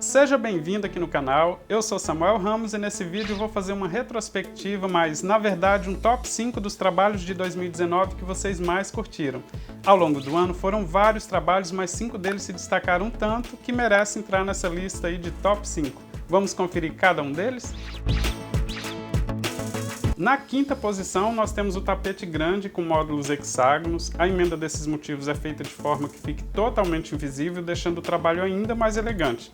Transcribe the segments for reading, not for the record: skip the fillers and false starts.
Seja bem-vindo aqui no canal, eu sou Samuel Ramos e nesse vídeo eu vou fazer uma retrospectiva, mas na verdade um top 5 dos trabalhos de 2019 que vocês mais curtiram. Ao longo do ano foram vários trabalhos, mas 5 deles se destacaram tanto que merecem entrar nessa lista aí de top 5. Vamos conferir cada um deles? Na quinta posição, nós temos o tapete grande com módulos hexágonos. A emenda desses motivos é feita de forma que fique totalmente invisível, deixando o trabalho ainda mais elegante.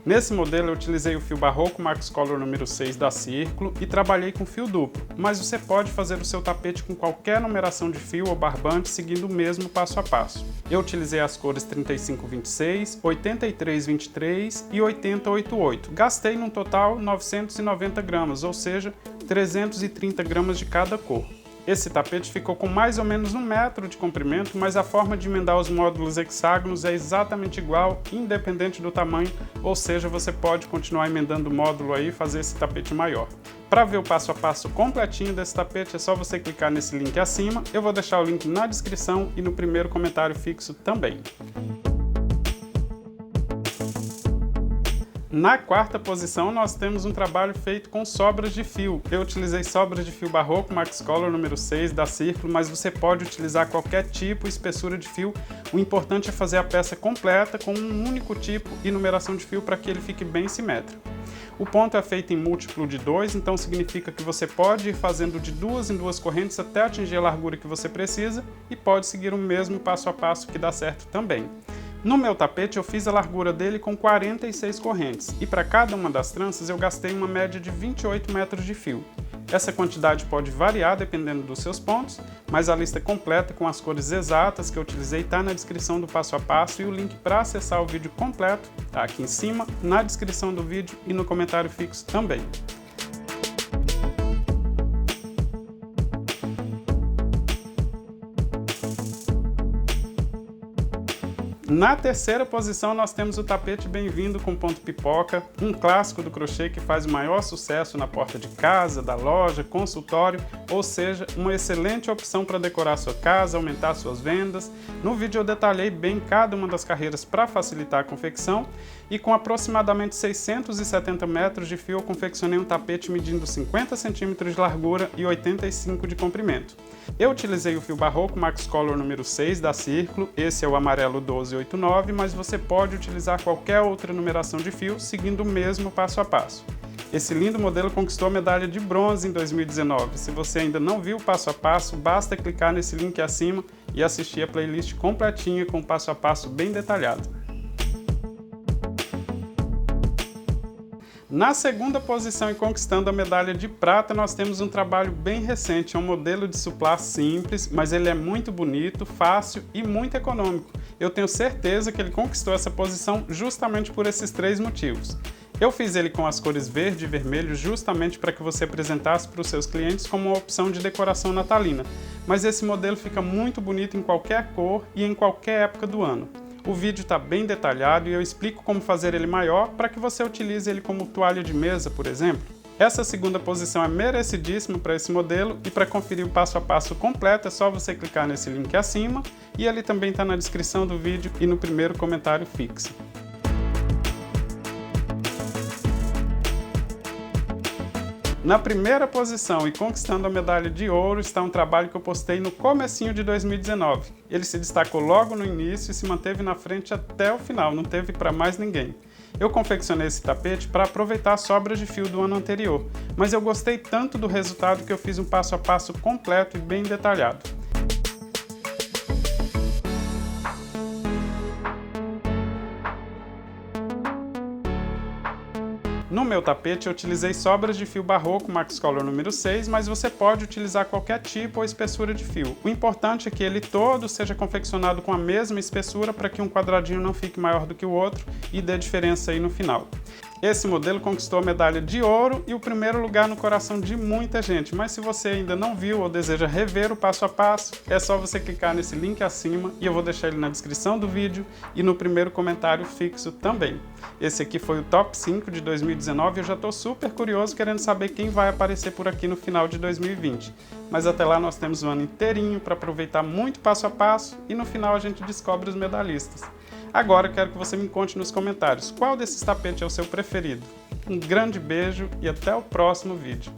Nesse modelo eu utilizei o fio barroco Max Color número 6 da Círculo e trabalhei com fio duplo, mas você pode fazer o seu tapete com qualquer numeração de fio ou barbante seguindo o mesmo passo a passo. Eu utilizei as cores 3526, 8323 e 8088. Gastei num total 990 gramas, ou seja, 330 gramas de cada cor. Esse tapete ficou com mais ou menos 1 metro de comprimento, mas a forma de emendar os módulos hexágonos é exatamente igual, independente do tamanho, ou seja, você pode continuar emendando o módulo aí e fazer esse tapete maior. Para ver o passo a passo completinho desse tapete é só você clicar nesse link acima, eu vou deixar o link na descrição e no primeiro comentário fixo também. Na quarta posição, nós temos um trabalho feito com sobras de fio. Eu utilizei sobras de fio barroco Max Color número 6 da Círculo, mas você pode utilizar qualquer tipo e espessura de fio. O importante é fazer a peça completa com um único tipo e numeração de fio para que ele fique bem simétrico. O ponto é feito em múltiplo de 2, então significa que você pode ir fazendo de 2 em 2 correntes até atingir a largura que você precisa e pode seguir o mesmo passo a passo que dá certo também. No meu tapete eu fiz a largura dele com 46 correntes e para cada uma das tranças eu gastei uma média de 28 metros de fio. Essa quantidade pode variar dependendo dos seus pontos, mas a lista completa com as cores exatas que eu utilizei está na descrição do passo a passo e o link para acessar o vídeo completo está aqui em cima, na descrição do vídeo e no comentário fixo também. Na terceira posição nós temos o tapete Bem-vindo com ponto pipoca, um clássico do crochê que faz o maior sucesso na porta de casa, da loja, consultório, ou seja, uma excelente opção para decorar sua casa, aumentar suas vendas. No vídeo eu detalhei bem cada uma das carreiras para facilitar a confecção e com aproximadamente 670 metros de fio eu confeccionei um tapete medindo 50 centímetros de largura e 85 de comprimento. Eu utilizei o fio barroco Max Color número 6 da Círculo, esse é o amarelo 1289, mas você pode utilizar qualquer outra numeração de fio seguindo o mesmo passo a passo. Esse lindo modelo conquistou a medalha de bronze em 2019. Se você ainda não viu o passo a passo, basta clicar nesse link acima e assistir a playlist completinha com o passo a passo bem detalhado. Na segunda posição e conquistando a medalha de prata, nós temos um trabalho bem recente, é um modelo de suplá simples, mas ele é muito bonito, fácil e muito econômico. Eu tenho certeza que ele conquistou essa posição justamente por esses 3 motivos. Eu fiz ele com as cores verde e vermelho justamente para que você apresentasse para os seus clientes como uma opção de decoração natalina, mas esse modelo fica muito bonito em qualquer cor e em qualquer época do ano. O vídeo está bem detalhado e eu explico como fazer ele maior para que você utilize ele como toalha de mesa, por exemplo. Essa segunda posição é merecidíssima para esse modelo e para conferir o passo a passo completo é só você clicar nesse link acima e ele também está na descrição do vídeo e no primeiro comentário fixo. Na primeira posição e conquistando a medalha de ouro está um trabalho que eu postei no comecinho de 2019. Ele se destacou logo no início e se manteve na frente até o final, não teve para mais ninguém. Eu confeccionei esse tapete para aproveitar as sobras de fio do ano anterior, mas eu gostei tanto do resultado que eu fiz um passo a passo completo e bem detalhado. No meu tapete eu utilizei sobras de fio barroco Max Color número 6, mas você pode utilizar qualquer tipo ou espessura de fio. O importante é que ele todo seja confeccionado com a mesma espessura para que um quadradinho não fique maior do que o outro e dê diferença aí no final. Esse modelo conquistou a medalha de ouro e o primeiro lugar no coração de muita gente, mas se você ainda não viu ou deseja rever o passo a passo, é só você clicar nesse link acima e eu vou deixar ele na descrição do vídeo e no primeiro comentário fixo também. Esse aqui foi o top 5 de 2019 e eu já estou super curioso querendo saber quem vai aparecer por aqui no final de 2020. Mas até lá nós temos um ano inteirinho para aproveitar muito passo a passo e no final a gente descobre os medalhistas. Agora quero que você me conte nos comentários qual desses tapetes é o seu preferido. Um grande beijo e até o próximo vídeo.